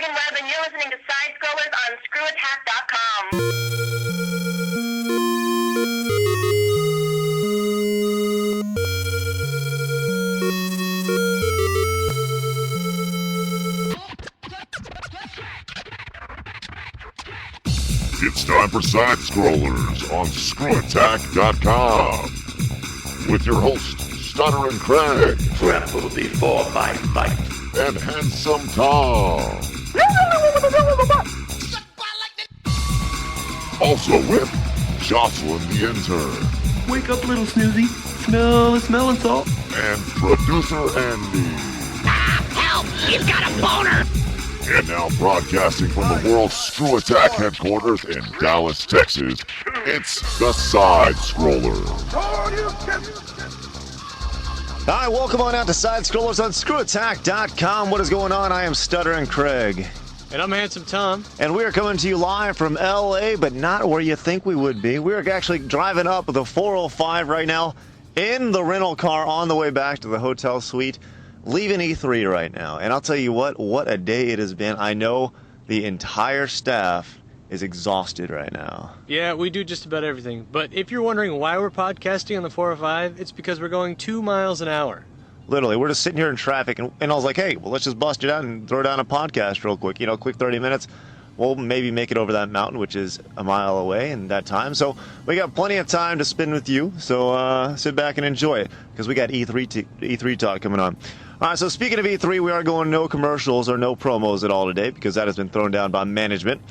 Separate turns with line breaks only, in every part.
American Web, and you're listening to SideScrollers on ScrewAttack.com.
It's time for SideScrollers on ScrewAttack.com with your host, Stuttering Craig.
Tremble before my might.
And Handsome Tom. Also with Jocelyn the Intern.
Wake up, little snoozy. Smell the smelling salt.
And Producer Andy.
Help! He's got a boner!
And now broadcasting from the world's Screw Attack headquarters in Dallas, Texas, it's the SideScrollers.
Hi, welcome on out to SideScrollers on ScrewAttack.com. What is going on? I am Stuttering Craig.
And I'm Handsome Tom.
And we are coming to you live from LA, but not where you think we would be. We're actually driving up the 405 right now in the rental car on the way back to the hotel suite. Leaving E3 right now, and I'll tell you what a day it has been. I know the entire staff is exhausted right now.
Yeah, we do just about everything. But if you're wondering why we're podcasting on the 405, it's because we're going 2 miles an hour.
Literally, we're just sitting here in traffic, and I was like, hey, well, let's just bust it out and throw down a podcast real quick. You know, quick 30 minutes. We'll maybe make it over that mountain, which is a mile away in that time. So we got plenty of time to spend with you. So sit back and enjoy it, because we got E3 talk coming on. All right, so speaking of E3, we are going no commercials or no promos at all today, because that has been thrown down by management.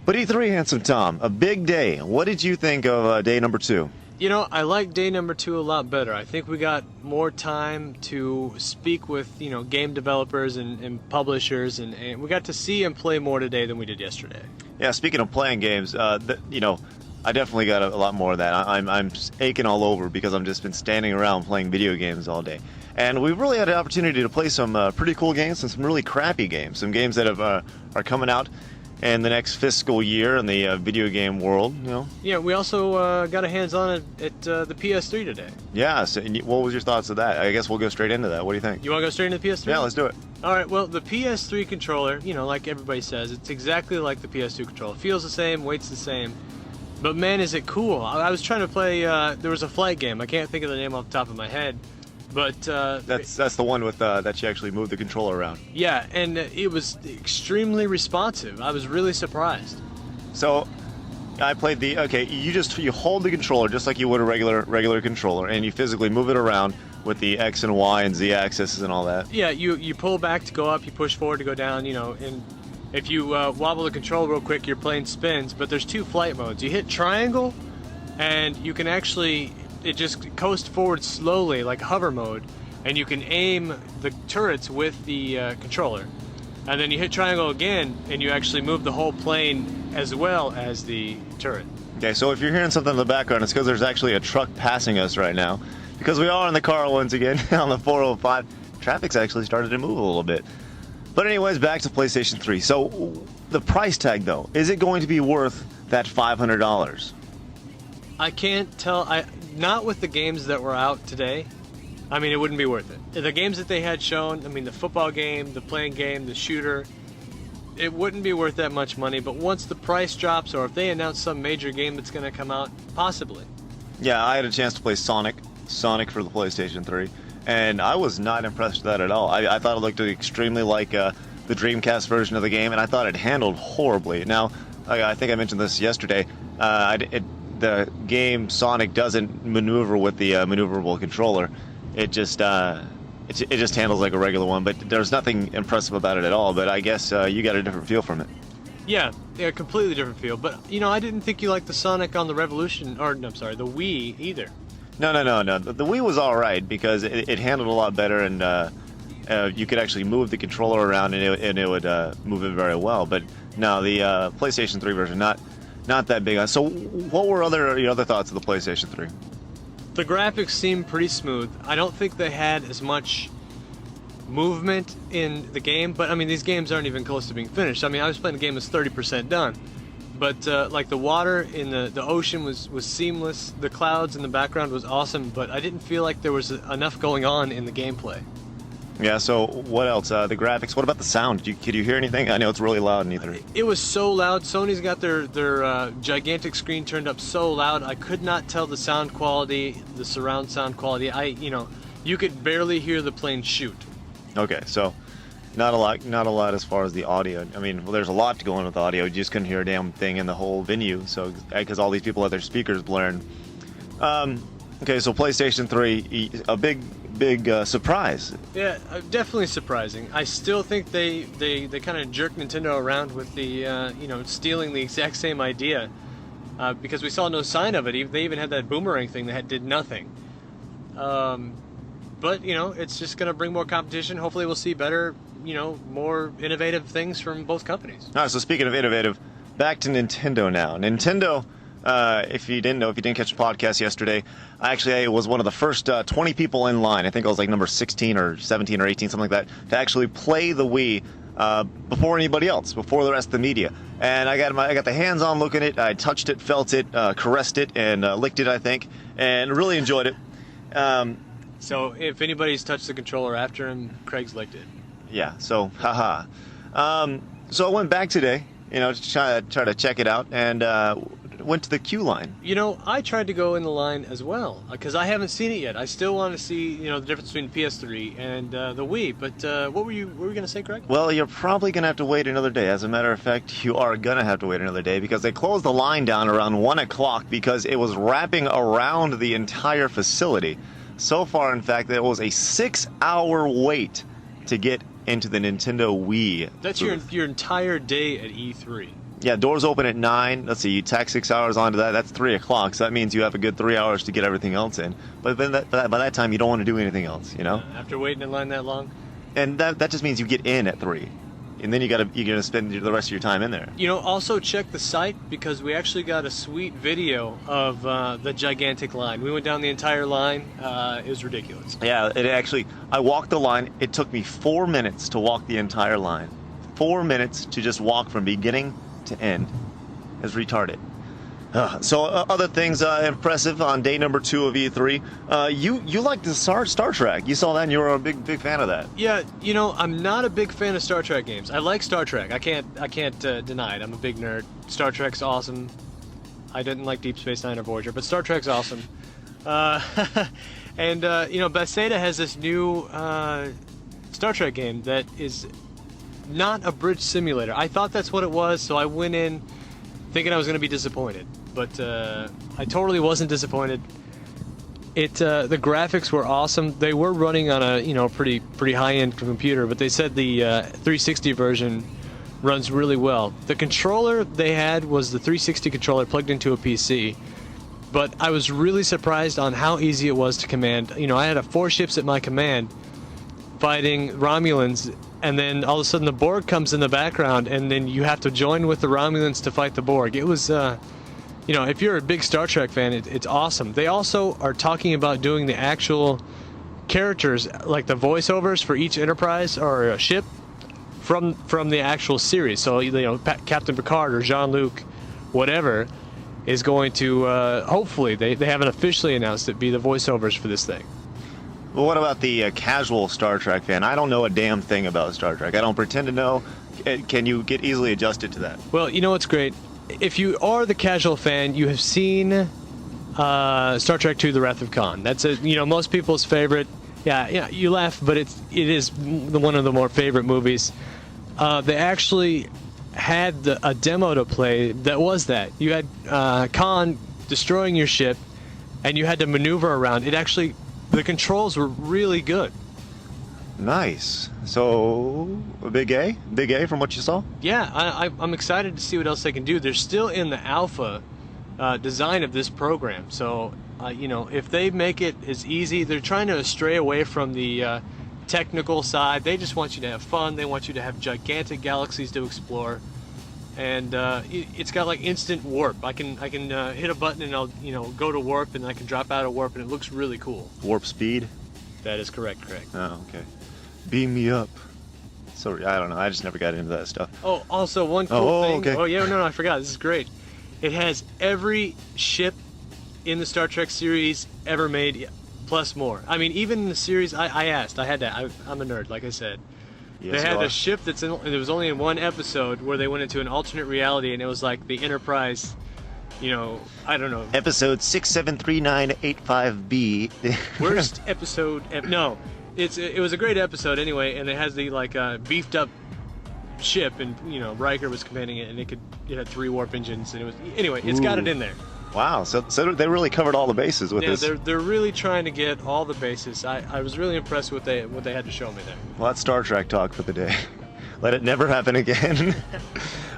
But E3, Handsome Tom, a big day. What did you think of day number 2?
You know, I like day number 2 a lot better. I think we got more time to speak with, game developers and publishers, and we got to see and play more today than we did yesterday.
Yeah, speaking of playing games, I definitely got a lot more of that. I'm aching all over because I've just been standing around playing video games all day. And we've really had an opportunity to play some pretty cool games and some really crappy games. Some games that are coming out in the next fiscal year in the video game world.
Yeah, we also got a hands-on at the PS3 today.
Yeah, so what was your thoughts of that? I guess we'll go straight into that. What do you think?
You want to go straight into the PS3?
Yeah, let's do it.
All right, well, the PS3 controller, like everybody says, it's exactly like the PS2 controller. Feels the same, weight's the same. But man, is it cool. I was trying to play, there was a flight game. I can't think of the name off the top of my head. But
that's the one with that you actually move the controller around.
Yeah, and it was extremely responsive. I was really surprised.
So I played you hold the controller just like you would a regular controller, and you physically move it around with the X and Y and Z axes and all that.
Yeah, you pull back to go up, you push forward to go down, and if you wobble the control real quick, your plane spins. But there's 2 flight modes. You hit triangle, and you can actually, it just coast forward slowly, like hover mode, and you can aim the turrets with the controller. And then you hit triangle again, and you actually move the whole plane as well as the turret.
Okay, so if you're hearing something in the background, it's because there's actually a truck passing us right now. Because we are in the car once again on the 405. Traffic's actually started to move a little bit. But anyways, back to PlayStation 3. So the price tag, though, is it going to be worth that $500?
I can't tell. Not with the games that were out today. I mean, it wouldn't be worth it. The games that they had shown, the football game, the playing game, the shooter, it wouldn't be worth that much money. But once the price drops, or if they announce some major game that's going to come out, possibly.
Yeah, I had a chance to play Sonic for the PlayStation 3, and I was not impressed with that at all. I thought it looked extremely like the Dreamcast version of the game, and I thought it handled horribly. Now, I think I mentioned this yesterday. The game Sonic doesn't maneuver with the maneuverable controller. It just handles like a regular one, but there's nothing impressive about it at all. But I guess you got a different feel from it.
Yeah, completely different feel. But I didn't think you liked the Sonic on the Revolution, the Wii either. No.
The Wii was all right because it handled a lot better, and you could actually move the controller around, and it would move it very well. But no, the PlayStation 3 version, not that big. So what were your other thoughts of the PlayStation 3?
The graphics seemed pretty smooth. I don't think they had as much movement in the game, but these games aren't even close to being finished. I was playing the game that's 30% done. But like the water in the ocean was seamless. The clouds in the background was awesome, but I didn't feel like there was enough going on in the gameplay.
Yeah, so what else? The graphics. What about the sound? Could you hear anything? I know it's really loud in either.
It was so loud. Sony's got their gigantic screen turned up so loud. I could not tell the sound quality, the surround sound quality. You could barely hear the plane shoot.
Okay, so not a lot as far as the audio. I mean, well, there's a lot to go on with audio. You just couldn't hear a damn thing in the whole venue. So because all these people had their speakers blaring. Okay, so PlayStation 3, a big surprise.
Yeah, definitely surprising. I still think they kind of jerked Nintendo around with the stealing the exact same idea, because we saw no sign of it. They even had that boomerang thing that did nothing. But it's just going to bring more competition. Hopefully, we'll see better, more innovative things from both companies.
All right, so speaking of innovative, back to Nintendo now. Nintendo. If you didn't catch the podcast yesterday, I was one of the first 20 people in line. I think I was like number 16 or 17 or 18, something like that, to actually play the Wii before anybody else, before the rest of the media. And I got the hands-on look at it. I touched it, felt it, caressed it, and licked it, I think, and really enjoyed it.
So if anybody's touched the controller after him, Craig's licked it.
Yeah. So haha. So I went back today, to try to check it out, and went to the queue line.
I tried to go in the line as well because I haven't seen it yet. I still want to see, the difference between PS3 and the Wii. But what were you going to say, Craig?
Well, you're probably going to have to wait another day. As a matter of fact, you are going to have to wait another day because they closed the line down around 1 o'clock because it was wrapping around the entire facility. So far, in fact, there was a 6-hour wait to get into the Nintendo Wii.
That's your entire day at E3.
Yeah, doors open at 9. Let's see, you tack 6 hours onto that. That's 3 o'clock. So that means you have a good 3 hours to get everything else in. But then by that time, you don't want to do anything else,
After waiting in line that long?
And that just means you get in at 3. And then you're gonna spend the rest of your time in there.
Also check the site because we actually got a sweet video of the gigantic line. We went down the entire line. It was ridiculous.
Yeah, I walked the line. It took me 4 minutes to walk the entire line. 4 minutes to just walk from beginning to end. It's retarded. So other things impressive on day number 2 of E3. You like the Star Trek. You saw that and you were a big fan of that.
Yeah, I'm not a big fan of Star Trek games. I like Star Trek. I can't deny it. I'm a big nerd. Star Trek's awesome. I didn't like Deep Space Nine or Voyager, but Star Trek's awesome. And Bethesda has this new Star Trek game that is not a bridge simulator. I thought that's what it was, so I went in thinking I was going to be disappointed. But I totally wasn't disappointed. The graphics were awesome. They were running on a pretty high-end computer, but they said the 360 version runs really well. The controller they had was the 360 controller plugged into a PC, but I was really surprised on how easy it was to command. I had 4 ships at my command fighting Romulans, and then all of a sudden the Borg comes in the background, and then you have to join with the Romulans to fight the Borg. It was if you're a big Star Trek fan, it's awesome. They also are talking about doing the actual characters, like the voiceovers for each Enterprise or a ship from the actual series. So, Captain Picard or Jean-Luc, whatever, is going to, hopefully, they haven't officially announced it, be the voiceovers for this thing.
Well, what about the casual Star Trek fan? I don't know a damn thing about Star Trek. I don't pretend to know. Can you get easily adjusted to that?
Well, what's great? If you are the casual fan, you have seen Star Trek II: The Wrath of Khan. That's most people's favorite. Yeah, you laugh, but it is one of the more favorite movies. They actually had a demo to play that was that. You had Khan destroying your ship, and you had to maneuver around. The controls were really good.
Nice. So, a big A from what you saw?
Yeah, I'm excited to see what else they can do. They're still in the alpha design of this program. So, if they make it as easy, they're trying to stray away from the technical side. They just want you to have fun. They want you to have gigantic galaxies to explore. And it's got like instant warp. I can hit a button and I'll go to warp, and I can drop out of warp, and it looks really cool.
Warp speed?
That is correct, Craig.
Oh, okay. Beam me up. Sorry, I don't know. I just never got into that stuff.
Oh, also one cool thing.
Okay.
Oh, yeah, no, I forgot. This is great. It has every ship in the Star Trek series ever made plus more. I mean, even in the series, I asked, I'm a nerd, like I said.
Yes,
they had a ship it was only in one episode where they went into an alternate reality, and it was like the Enterprise, you know, I don't know.
Episode 673985B.
Worst episode no. It was a great episode anyway, and it has the like beefed up ship, and you know, Riker was commanding it, and it had 3 warp engines, and it's got it in there.
Wow, so they really covered all the bases with this.
They're really trying to get all the bases. I was really impressed with what they had to show me there.
Well, that's Star Trek talk for the day. Let it never happen again.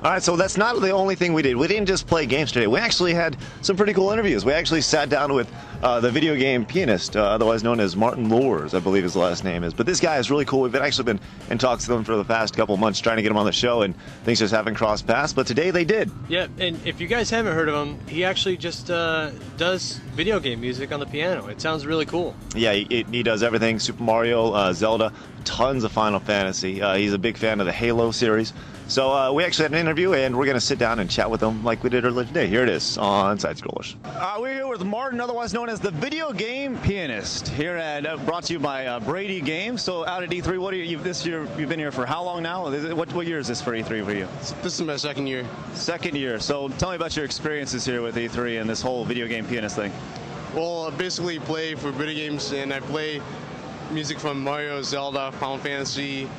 All right, so that's not the only thing we did. We didn't just play games today. We actually had some pretty cool interviews. We actually sat down with the video game pianist, otherwise known as Martin Lors, I believe his last name is. But this guy is really cool. We've actually been in talks with him for the past couple months trying to get him on the show, and things just haven't crossed paths. But today they did.
Yeah, and if you guys haven't heard of him, he actually just does video game music on the piano. It sounds really cool.
Yeah, he does everything. Super Mario, Zelda, tons of Final Fantasy. He's a big fan of the Halo series. So we actually had an interview, and we're going to sit down and chat with him like we did earlier today. Here it is on SideScrollers. We're here with Martin, otherwise known as the video game pianist, here at brought to you by Brady Games. So out at E3, what are you this year? You've been here for how long now? What year is this for E3 for you?
This is my second year.
Second year. So tell me about your experiences here with E3 and this whole video game pianist thing.
Well, I basically play for video games, and I play music from Mario, Zelda, Final Fantasy,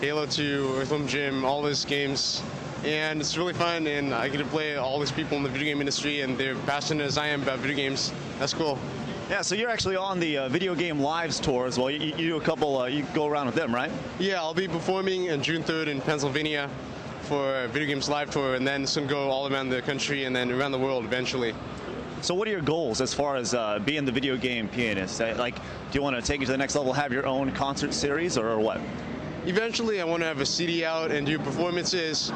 Halo 2, Earthworm Jim, all those games, and it's really fun, and I get to play all these people in the video game industry, and they're passionate as I am about video games. That's cool.
Yeah, so you're actually on the Video Game Lives tour as well. You do a couple, you go around with them, right?
Yeah, I'll be performing on June 3rd in Pennsylvania for a Video Games Live tour, and then soon go all around the country and then around the world eventually.
So what are your goals as far as being the video game pianist? Like, do you want to take it to the next level, have your own concert series, or what?
Eventually, I want to have a CD out and do performances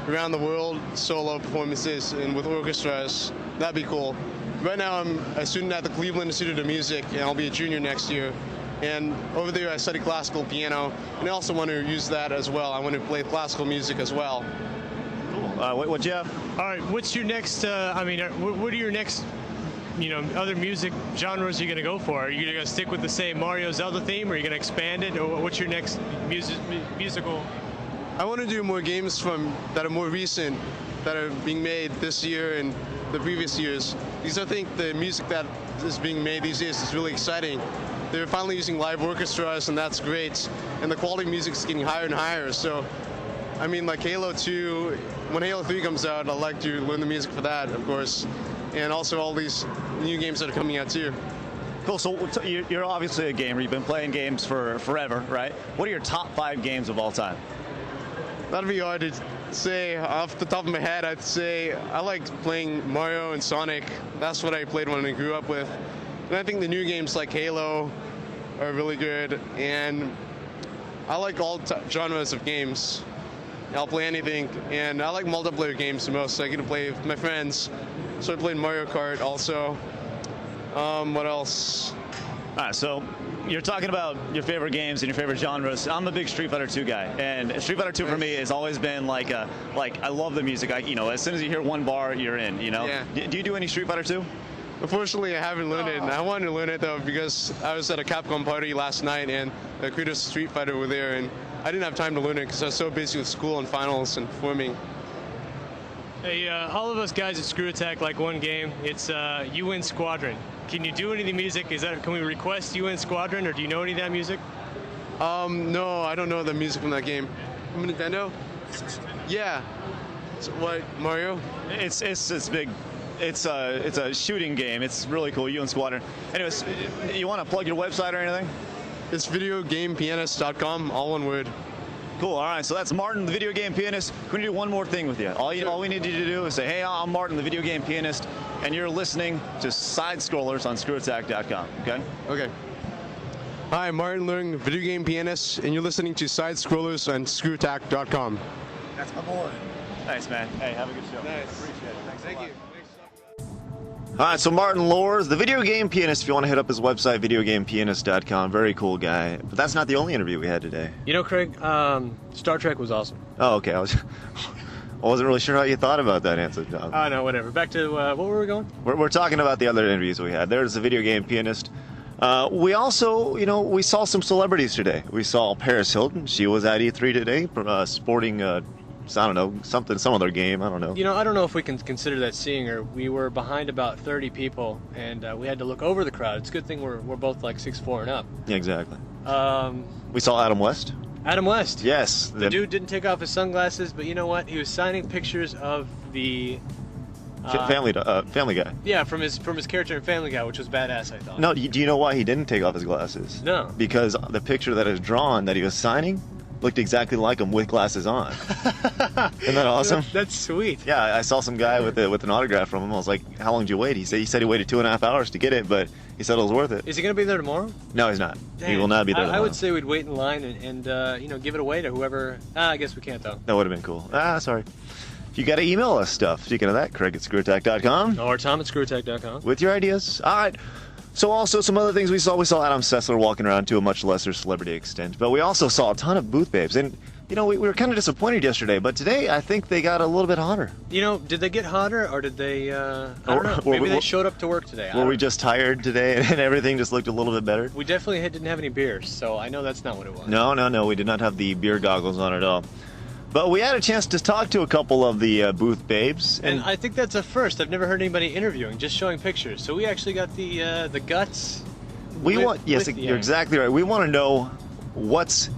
around the world, solo performances, and with orchestras. That'd be cool. Right now, I'm a student at the Cleveland Institute of Music, and I'll be a junior next year. And over there, I study classical piano, and I also want to use that as well. I want to play classical music as well.
Cool. What you have?
All right, what's your next? What are your next? Other music genres you're going to go for? Are you going to stick with the same Mario Zelda theme, or are you going to expand it, or what's your next musical?
I want to do more games that are more recent, that are being made this year and the previous years. Because I think the music that is being made these days is really exciting. They're finally using live orchestras, and that's great. And the quality of music is getting higher and higher. So, I mean, like Halo 2, when Halo 3 comes out, I'd like to learn the music for that, of course. And also all these new games that are coming out too.
Cool. So you're obviously a gamer. You've been playing games for forever, right? What are your top 5 games of all time?
That'd be hard to say. Off the top of my head, I'd say I like playing Mario and Sonic. That's what I played when I grew up with. And I think the new games like Halo are really good. And I like all genres of games. I'll play anything, and I like multiplayer games the most, so I get to play with my friends. So I played Mario Kart also. What else?
All right, so you're talking about your favorite games and your favorite genres. I'm a big Street Fighter 2 guy, and Street Fighter 2 for me has always been like I love the music. As soon as you hear one bar, you're in.
Yeah.
Do you do any Street Fighter 2?
Unfortunately, I haven't learned it. I wanted to learn it though because I was at a Capcom party last night, and the creators of Street Fighter were there, and I didn't have time to learn it because I was so busy with school and finals and performing.
Hey, all of us guys at ScrewAttack like one game. It's UN Squadron. Can you do any of the music? Can we request UN Squadron, or do you know any of that music?
No, I don't know the music from that game. From Nintendo? Yeah. So what, Mario?
It's big. It's a shooting game. It's really cool. UN Squadron. Anyways, you want to plug your website or anything?
It's videogamepianist.com, all one word.
Cool. All right. So that's Martin, the video game pianist. We're gonna do one more thing with you. All we need you to do is say, "Hey, I'm Martin, the video game pianist," and you're listening to SideScrollers on ScrewAttack.com. Okay?
Okay. Hi, I'm Martin Leung, video game pianist, and you're listening to SideScrollers on ScrewAttack.com.
That's my boy. Thanks, man. Hey, have a good show.
Nice.
Appreciate it. Thanks.
Thank you.
All right, so Martin Lors, the video game pianist. If you want to hit up his website, videogamepianist.com. Very cool guy. But that's not the only interview we had today.
Craig, Star Trek was awesome.
Oh, okay. I wasn't really sure how you thought about that answer, John.
Oh, no, whatever. Back to, what were we going?
We're talking about the other interviews we had. There's the video game pianist. We also, we saw some celebrities today. We saw Paris Hilton. She was at E3 today, sporting, I don't know, some other game. I don't know.
I don't know if we can consider that seeing her. We were behind about 30 people, and we had to look over the crowd. It's a good thing we're both like 6'4" and up.
Yeah, exactly. We saw Adam West.
Adam West.
Yes.
The dude didn't take off his sunglasses, but you know what? He was signing pictures of the
Family Guy.
Yeah, from his character in Family Guy, which was badass, I thought.
No, do you know why he didn't take off his glasses?
No.
Because the picture that is drawn that he was signing looked exactly like him with glasses on. Isn't that awesome?
That's sweet.
Yeah, I saw some guy with an autograph from him. I was like, "How long did you wait?" He said he waited 2.5 hours to get it, but he said it was worth it.
Is he going to be there tomorrow?
No, he's not.
Dang.
He will not be there.
I would say we'd wait in line and give it away to whoever. I guess we can't though.
That would have been cool. Sorry. You got to email us stuff. Speaking of that, Craig at ScrewAttack.com.
Or Tom at ScrewAttack.com.
With your ideas. All right. So also some other things we saw. We saw Adam Sessler walking around to a much lesser celebrity extent. But we also saw a ton of booth babes. And, we were kind of disappointed yesterday. But today, I think they got a little bit hotter.
Did they get hotter or did they, I don't know. Maybe they showed up to work today.
Were we just tired today and everything just looked a little bit better?
We definitely didn't have any beers. So I know that's not what it was.
No. We did not have the beer goggles on at all. But we had a chance to talk to a couple of the booth babes.
And I think that's a first. I've never heard anybody interviewing, just showing pictures. So we actually got the guts.
Yes, you're exactly right. We want to know what's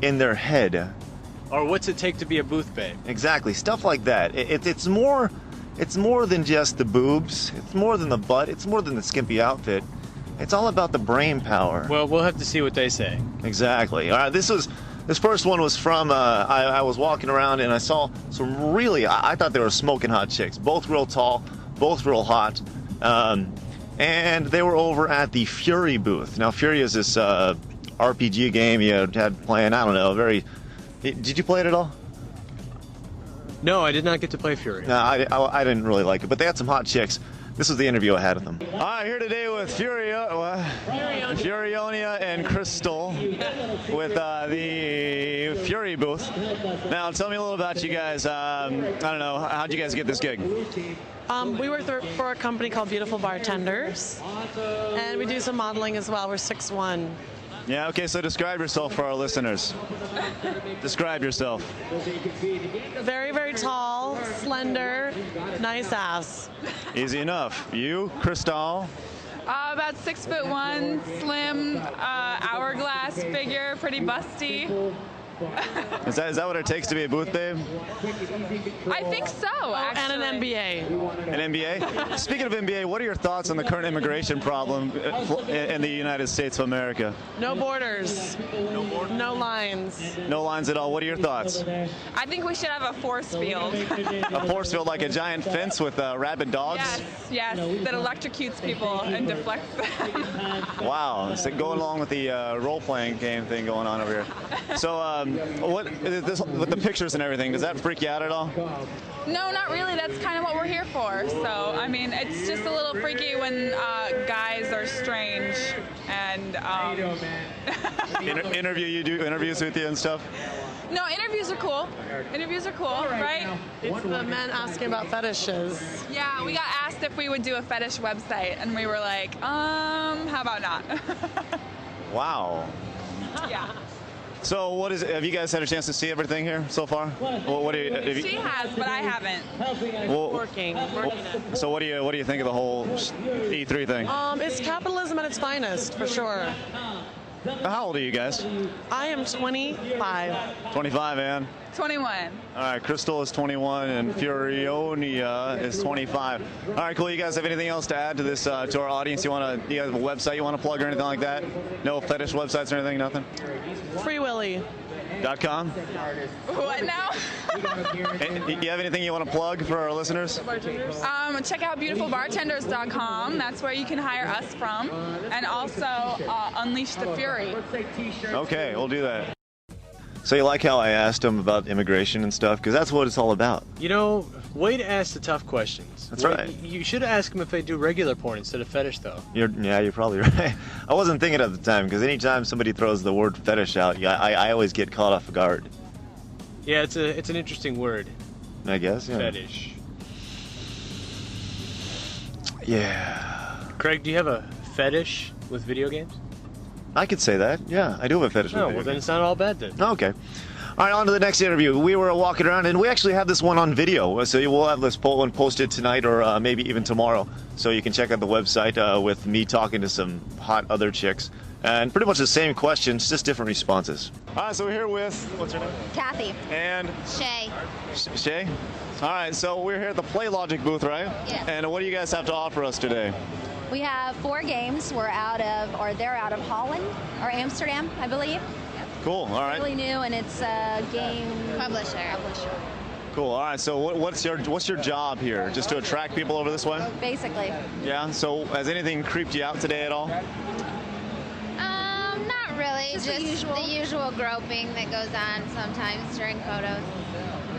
in their head.
Or what's it take to be a booth babe?
Exactly, stuff like that. It's more than just the boobs. It's more than the butt. It's more than the skimpy outfit. It's all about the brain power.
Well, we'll have to see what they say.
Exactly. All right, this first one was from, I was walking around and I saw some really, I thought they were smoking hot chicks. Both real tall, both real hot. And they were over at the Fury booth. Now, Fury is this RPG game you had playing, I don't know, did you play it at all?
No, I did not get to play Fury.
No, I didn't really like it, but they had some hot chicks. This was the interview I had with them. All right, here today with Furionia and Crystal with the Fury booth. Now, tell me a little about you guys. I don't know, how'd you guys get this gig?
We work for a company called Beautiful Bartenders, and we do some modeling as well. We're 6'1".
Yeah, okay, so describe yourself for our listeners. Describe yourself.
Very, very tall, slender, nice ass.
Easy enough. You, Crystal?
About 6'1", slim, hourglass figure, pretty busty.
Is that what it takes to be a booth babe?
I think so, actually.
And an MBA.
An MBA? Speaking of MBA, what are your thoughts on the current immigration problem in the United States of America?
No borders. No lines.
No lines at all. What are your thoughts?
I think we should have a force field.
A force field like a giant fence with rabid dogs?
Yes, that electrocutes people and deflects them.
Wow, so going along with the role-playing game thing going on over here. So, with the pictures and everything, does that freak you out at all?
No, not really. That's kind of what we're here for. So, I mean, it's just a little freaky when guys are strange and
you do interviews with you and stuff?
No, interviews are cool. Interviews are cool, right?
It's the men asking about fetishes.
Yeah, we got asked if we would do a fetish website, and we were like, how about not?
Wow.
Yeah.
So have you guys had a chance to see everything here so far?
She has, but I haven't.
Working.
So what do you think of the whole E3 thing?
It's capitalism at its finest, for sure.
How old are you guys?
I am 25.
25, Ann?
21.
All right, Crystal is 21 and Furionia is 25. All right, cool. You guys have anything else to add to this, to our audience? You guys have a website you want to plug or anything like that? No fetish websites or anything, nothing?
FreeWilly.com.
What now?
Do you have anything you want to plug for our listeners?
Check out beautifulbartenders.com. That's where you can hire us from. And also Unleash the Fury.
Okay, we'll do that. So you like how I asked him about immigration and stuff? Because that's what it's all about.
Way to ask the tough questions.
That's right.
You should ask them if they do regular porn instead of fetish, though.
You're probably right. I wasn't thinking at the time, because anytime somebody throws the word fetish out, I always get caught off guard.
Yeah, it's an interesting word.
I guess, yeah.
Fetish.
Yeah.
Craig, do you have a fetish with video games?
I could say that. Yeah, I do have a fetish with
No,
video
well then
games.
it's not all bad then.
Okay. All right, on to the next interview. We were walking around, and we actually have this one on video. So we'll have this one posted tonight or maybe even tomorrow. So you can check out the website with me talking to some hot other chicks. And pretty much the same questions, just different responses. All right, so we're here with, what's her name?
Kathy.
And?
Shay.
Shay? All right, so we're here at the Play Logic booth, right?
Yes.
And what do you guys have to offer us today?
We have 4 games. They're out of Holland or Amsterdam, I believe.
Cool, all right.
Really new, and it's a game publisher.
Cool, all right, so what's your job here? Just to attract people over this way?
Basically.
Yeah, so has anything creeped you out today at all?
Not really. Just the usual groping that goes on sometimes during photos.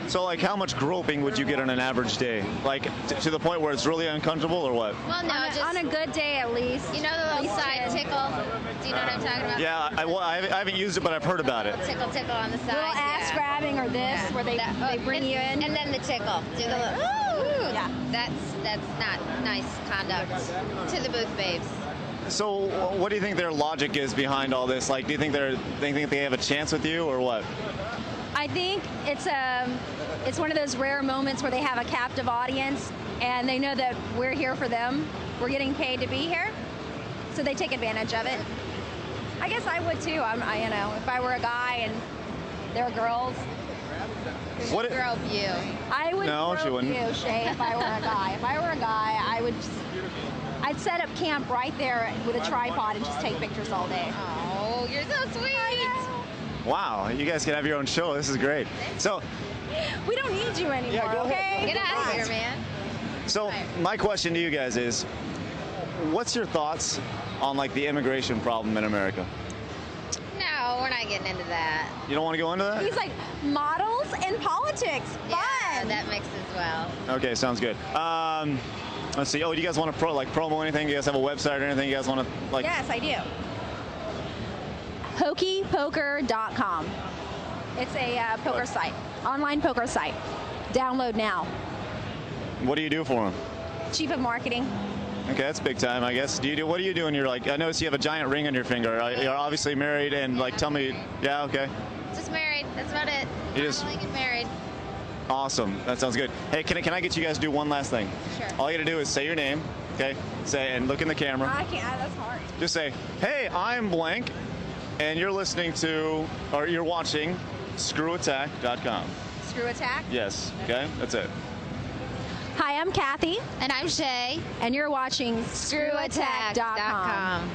So, like, how much groping would you get on an average day? Like, to the point where it's really uncomfortable, or what?
Well, no, on a good day at least. You know the little side tickle? Do you know what I'm talking about?
Yeah, I haven't used it, but I've heard about it.
Tickle on the side. Little ass grabbing or this, where they bring you in. And then the tickle. Do the little, ooh. Yeah. That's not nice conduct to the booth babes.
So, what do you think their logic is behind all this? Like, do you think they think they have a chance with you, or what?
I think it's one of those rare moments where they have a captive audience and they know that we're here for them. We're getting paid to be here, so they take advantage of it. I guess I would too. If I were a guy and they're girls.
What?
Grope you. I would grope you, Shay, if I were a guy. If I were a guy, I'd set up camp right there with a tripod and just take pictures all day. Oh, you're so sweet.
Wow, you guys can have your own show. This is great. So,
we don't need you anymore,
yeah, go ahead.
okay? Get out of here, man.
So, my question to you guys is, what's your thoughts on, like, the immigration problem in America?
No, we're not getting into that.
You don't want to go into that?
He's like, models and politics. Fun. Yeah, that mixes well.
Okay, sounds good. Let's see. Oh, do you guys want to promo anything? Do you guys have a website or anything you guys want to, like?
Yes, I do. HokeyPoker.com. It's a poker site, online poker site. Download now.
What do you do for them?
Chief of marketing.
Okay, that's big time, I guess. What do you do when you're like? I notice you have a giant ring on your finger. You're obviously married, and like, tell me. Yeah, okay.
Just married. That's about it.
You just
get married.
Awesome. That sounds good. Hey, can I get you guys to do one last thing?
Sure.
All you gotta do is say your name, okay? Say and look in the camera.
I can't. That's hard.
Just say, "Hey, I'm blank," and you're listening to or you're watching ScrewAttack.com.
ScrewAttack?
Yes. Okay. That's it.
Hi, I'm Kathy. And I'm Shay. And you're watching ScrewAttack.com.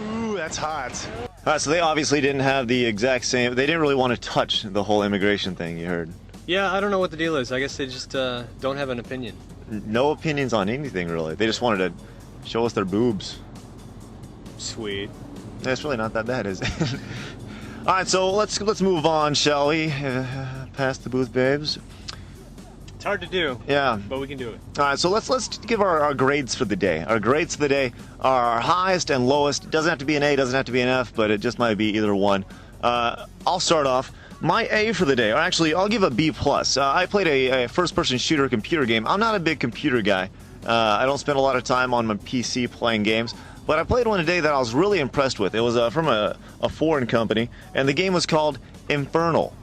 Ooh, that's hot. All right, so they obviously didn't have the exact same. They didn't really want to touch the whole immigration thing. You heard.
Yeah, I don't know what the deal is. I guess they just don't have an opinion.
No opinions on anything, really. They just wanted to show us their boobs.
Sweet.
That's really not that bad, is it? All right, so let's move on, shall we? Past the booth, babes.
It's hard to do.
Yeah.
But we can do it.
All right, so let's give our grades for the day. Our grades for the day are our highest and lowest. It doesn't have to be an A, doesn't have to be an F, but it just might be either one. I'll start off. My A for the day, or actually, I'll give a B+. I played a first-person shooter computer game. I'm not a big computer guy. I don't spend a lot of time on my PC playing games, but I played one today that I was really impressed with. It was from a foreign company, and the game was called Infernal.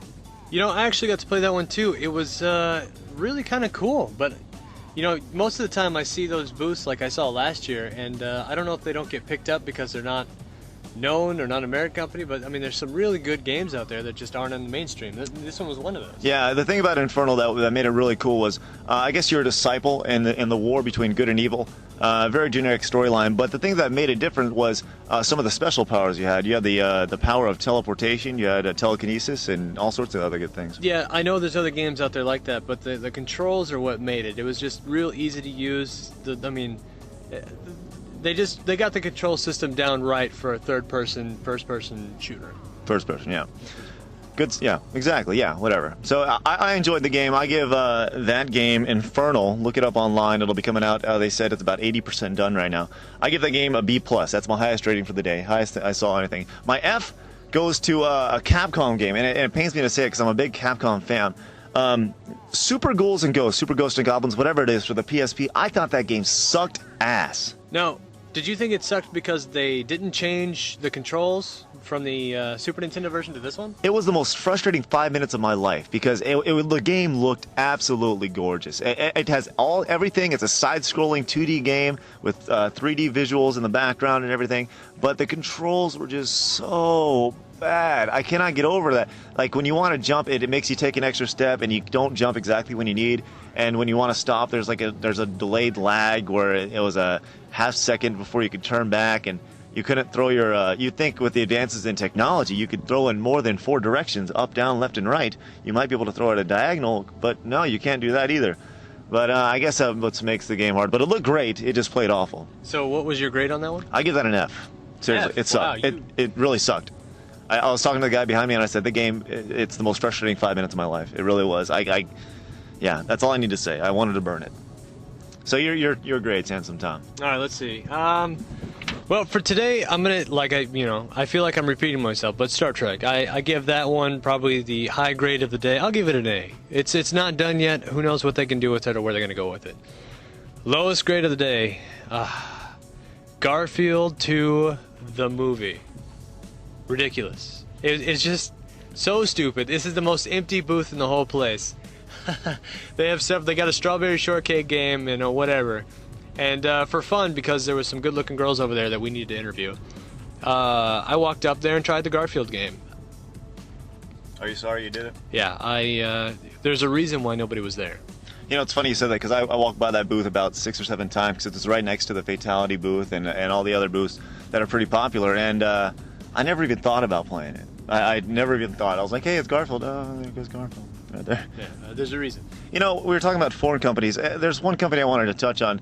You know, I actually got to play that one too. It was really kind of cool, but you know, most of the time I see those booths like I saw last year, and I don't know if they don't get picked up because they're not known or not an American company, but I mean, there's some really good games out there that just aren't in the mainstream. This one was one of those.
Yeah, the thing about Infernal that made it really cool was, I guess you're a disciple in the war between good and evil. Very generic storyline, but the thing that made it different was some of the special powers you had. You had the power of teleportation, you had telekinesis, and all sorts of other good things.
Yeah, I know there's other games out there like that, but the controls are what made it. It was just real easy to use. They got the control system down right for a first-person shooter. First person,
yeah. Good, yeah, exactly, yeah, whatever. So I enjoyed the game. I give that game, Infernal, look it up online. It'll be coming out, they said it's about 80% done right now. I give that game a B+. That's my highest rating for the day, highest I saw anything. My F goes to a Capcom game, and it pains me to say it because I'm a big Capcom fan. Super Ghouls and Ghosts, Super Ghosts and Goblins, whatever it is for the PSP, I thought that game sucked ass.
Now, Did you think it sucked because they didn't change the controls from the Super Nintendo version to this one?
It was the most frustrating 5 minutes of my life because the game looked absolutely gorgeous. It has everything. It's a side-scrolling 2D game with 3D visuals in the background and everything, but the controls were just so bad. I cannot get over that. Like when you want to jump, it makes you take an extra step, and you don't jump exactly when you need. And when you want to stop, there's a delayed lag where it was a half second before you could turn back, and you couldn't throw your. You'd think with the advances in technology, you could throw in more than 4 directions, up, down, left, and right. You might be able to throw it a diagonal, but no, you can't do that either. But I guess that's what makes the game hard. But it looked great. It just played awful.
So what was your grade on that one?
I give that an F. Seriously,
F?
It sucked.
Wow,
It really sucked. I was talking to the guy behind me, and I said, the game, it's the most frustrating 5 minutes of my life. It really was. Yeah, that's all I need to say. I wanted to burn it. So your grades, Handsome Tom.
All right, let's see. Well, for today, I'm gonna I feel like I'm repeating myself, but Star Trek, I give that one probably the high grade of the day. I'll give it an A. It's not done yet. Who knows what they can do with it or where they're gonna go with it. Lowest grade of the day, Garfield 2, the movie. Ridiculous. It's just so stupid. This is the most empty booth in the whole place. They have stuff. They got a strawberry shortcake game and whatever, and for fun, because there was some good-looking girls over there that we needed to interview. I walked up there and tried the Garfield game.
Are you sorry you did it?
Yeah, there's a reason why nobody was there.
You know, it's funny you said that because I walked by that booth about 6 or 7 times because it's right next to the Fatality booth and all the other booths that are pretty popular, and I never even thought about playing it. I never even thought. I was like, hey, it's Garfield. Oh, there goes Garfield. Right there.
Yeah, there's a reason.
You know, we were talking about foreign companies. There's one company I wanted to touch on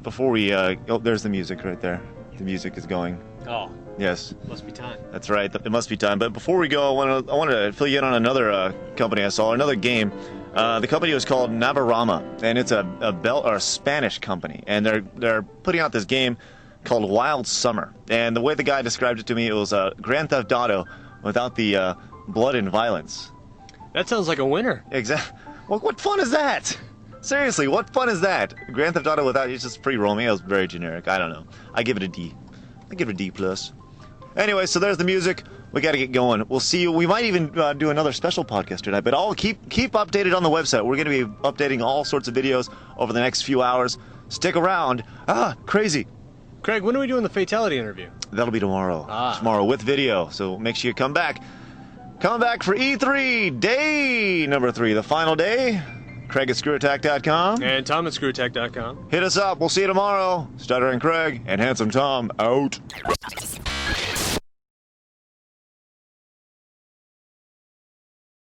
before we... there's the music right there. The music is going.
Oh.
Yes.
Must be time.
That's right. It must be time. But before we go, I want to fill you in on another company I saw, another game. The company was called Navarama, and it's a Spanish company, and they're putting out this game called Wild Summer. And the way the guy described it to me, it was Grand Theft Auto without the blood and violence.
That sounds like a winner.
Exactly. What fun is that? Seriously, what fun is that? Grand Theft Auto without, it's just free roaming. It was very generic. I don't know. I give it a D. I give it a D+. Anyway, so there's the music. We got to get going. We'll see you. We might even do another special podcast tonight, but I'll keep updated on the website. We're going to be updating all sorts of videos over the next few hours. Stick around. Crazy.
Craig, when are we doing the Fatality interview?
That'll be tomorrow. Tomorrow with video. So make sure you come back. Coming back for E3, day number 3, the final day. Craig at ScrewAttack.com.
And Tom at ScrewAttack.com.
Hit us up. We'll see you tomorrow. Stutter and Craig and Handsome Tom out.